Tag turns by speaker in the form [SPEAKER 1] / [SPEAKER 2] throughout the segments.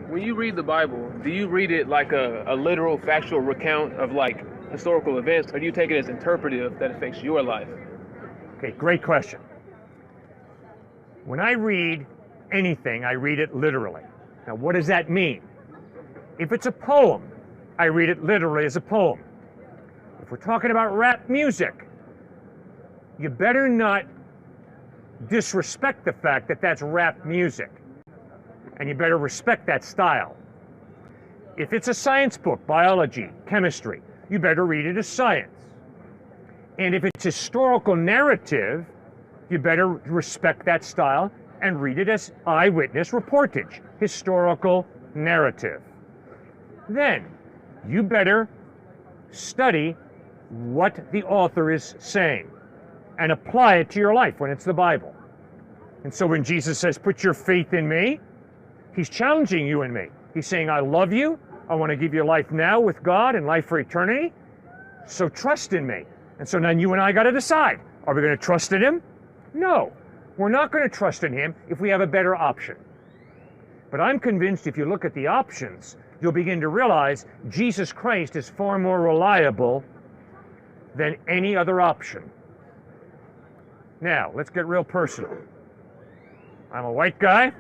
[SPEAKER 1] When you read the Bible, do you read it like a literal, factual recount of like historical events, or do you take it as interpretive that affects your life?
[SPEAKER 2] Okay, great question. When I read anything, I read it literally. Now, what does that mean? If it's a poem, I read it literally as a poem. If we're talking about rap music, you better not disrespect the fact that that's rap music. And you better respect that style. If it's a science book, biology, chemistry, you better read it as science. And if it's historical narrative, you better respect that style and read it as eyewitness reportage, historical narrative. Then you better study what the author is saying and apply it to your life when it's the Bible. And so when Jesus says, put your faith in me, he's challenging you and me. He's saying, I love you. I want to give you life now with God and life for eternity. So trust in me. And so then you and I got to decide, are we going to trust in him? No, we're not going to trust in him if we have a better option. But I'm convinced if you look at the options, you'll begin to realize Jesus Christ is far more reliable than any other option. Now, let's get real personal. I'm a white guy.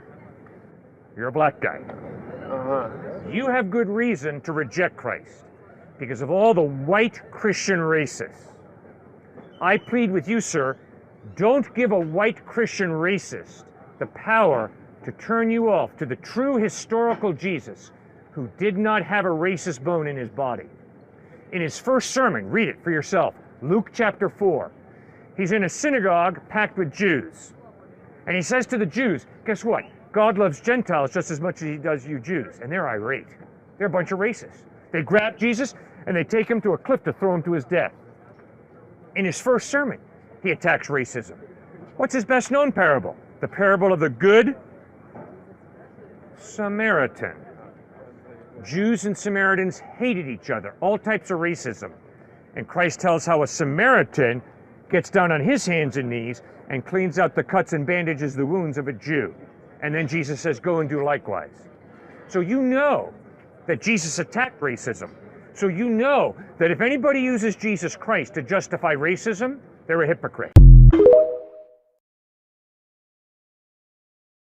[SPEAKER 2] You're a black guy. You have good reason to reject Christ because of all the white Christian racists. I plead with you, sir, don't give a white Christian racist the power to turn you off to the true historical Jesus who did not have a racist bone in his body. In his first sermon, read it for yourself, Luke chapter 4. He's in a synagogue packed with Jews. And he says to the Jews, guess what? God loves Gentiles just as much as he does you Jews. And they're irate. They're a bunch of racists. They grab Jesus and they take him to a cliff to throw him to his death. In his first sermon, he attacks racism. What's his best known parable? The parable of the Good Samaritan. Jews and Samaritans hated each other, all types of racism. And Christ tells how a Samaritan gets down on his hands and knees and cleans out the cuts and bandages the wounds of a Jew. And then Jesus says, go and do likewise. So you know that Jesus attacked racism. So you know that if anybody uses Jesus Christ to justify racism, they're a hypocrite.